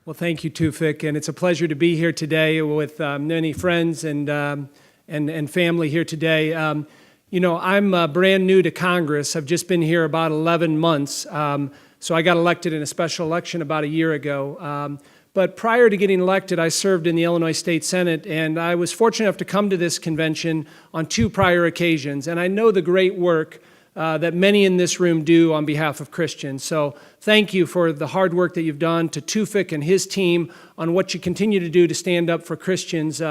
Well, thank you, Tufik, and it's a pleasure to be here today with many friends and family here today. I'm brand new to Congress. I've just been here about 11 months, so I got elected in a special election about a year ago. But prior to getting elected, I served in the Illinois State Senate, and I was fortunate enough to come to this convention on 2 prior occasions, and I know the great work that many in this room do on behalf of Christians. So thank you for the hard work that you've done to Tufik and his team on what you continue to do to stand up for Christians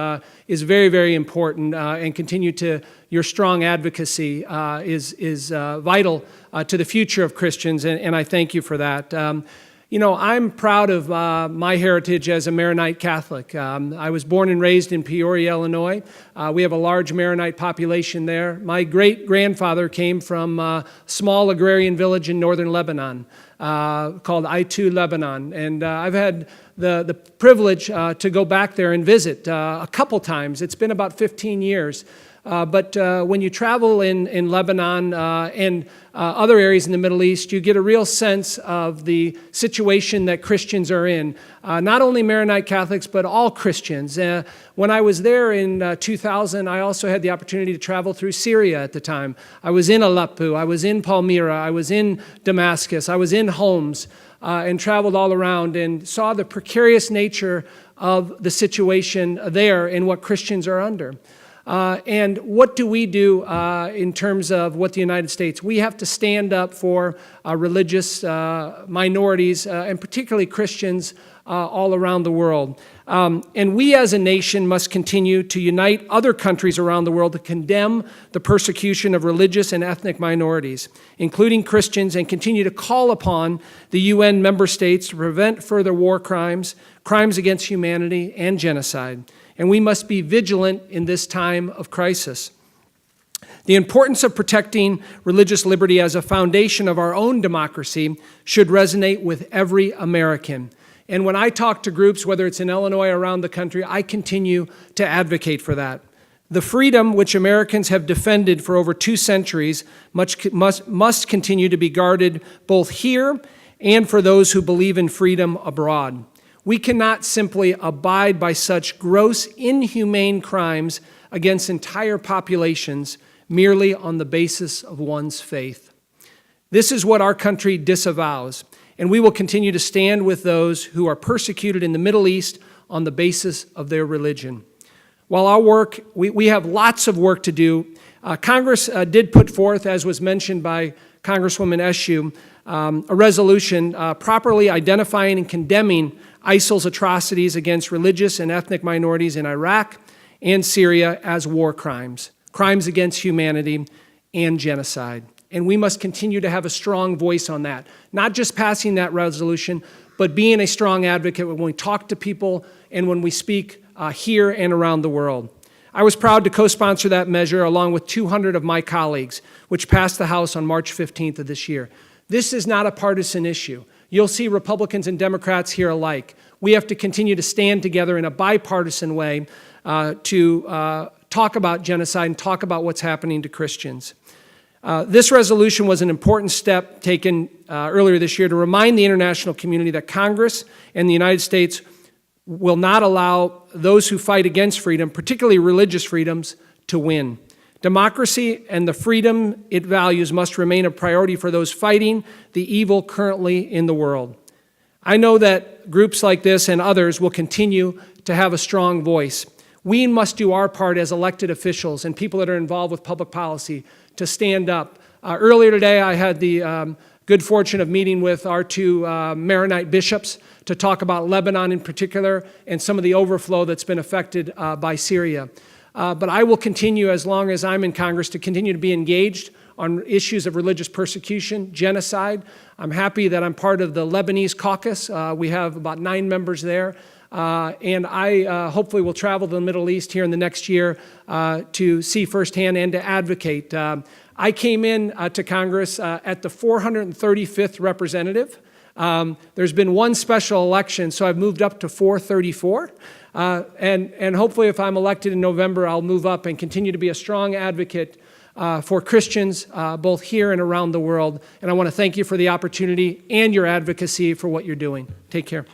is very, very important, and continue to, your strong advocacy is vital to the future of Christians, and I thank you for that. I'm proud of my heritage as a Maronite Catholic. I was born and raised in Peoria, Illinois. We have a large Maronite population there. My great-grandfather came from a small agrarian village in northern Lebanon called Aitu, Lebanon. And I've had the privilege to go back there and visit a couple times. It's been about 15 years. But when you travel in Lebanon and other areas in the Middle East, you get a real sense of the situation that Christians are in. Not only Maronite Catholics, but all Christians. When I was there in 2000, I also had the opportunity to travel through Syria at the time. I was in Aleppo, I was in Palmyra, I was in Damascus, I was in Homs, and traveled all around and saw the precarious nature of the situation there and what Christians are under. And what do we do in terms of what the United States? We have to stand up for religious minorities, and particularly Christians all around the world. And we as a nation must continue to unite other countries around the world to condemn the persecution of religious and ethnic minorities, including Christians, and continue to call upon the UN member states to prevent further war crimes, crimes against humanity, and genocide. And we must be vigilant in this time of crisis. The importance of protecting religious liberty as a foundation of our own democracy should resonate with every American. And when I talk to groups, whether it's in Illinois or around the country, I continue to advocate for that. The freedom which Americans have defended for over 2 centuries must continue to be guarded both here and for those who believe in freedom abroad. We cannot simply abide by such gross, inhumane crimes against entire populations merely on the basis of one's faith. This is what our country disavows, and we will continue to stand with those who are persecuted in the Middle East on the basis of their religion. While our work, we have lots of work to do. Congress did put forth, as was mentioned by Congresswoman Eshoo, a resolution properly identifying and condemning ISIL's atrocities against religious and ethnic minorities in Iraq and Syria as war crimes, crimes against humanity, and genocide. And we must continue to have a strong voice on that, not just passing that resolution, but being a strong advocate when we talk to people and when we speak here and around the world. I was proud to co-sponsor that measure along with 200 of my colleagues, which passed the House on March 15th of this year. This is not a partisan issue. You'll see Republicans and Democrats here alike. We have to continue to stand together in a bipartisan way to talk about genocide and talk about what's happening to Christians. This resolution was an important step taken earlier this year to remind the international community that Congress and the United States will not allow those who fight against freedom, particularly religious freedoms, to win. Democracy and the freedom it values must remain a priority for those fighting the evil currently in the world. I know that groups like this and others will continue to have a strong voice. We must do our part as elected officials and people that are involved with public policy to stand up. Earlier today, I had the good fortune of meeting with our 2 Maronite bishops to talk about Lebanon in particular and some of the overflow that's been affected by Syria. But I will continue, as long as I'm in Congress, to continue to be engaged on issues of religious persecution, genocide. I'm happy that I'm part of the Lebanese caucus. We have about 9 members there. And I hopefully will travel to the Middle East here in the next year to see firsthand and to advocate. I came in to Congress at the 435th representative. There's been one special election, so I've moved up to 434. And hopefully if I'm elected in November, I'll move up and continue to be a strong advocate for Christians both here and around the world. And I want to thank you for the opportunity and your advocacy for what you're doing. Take care.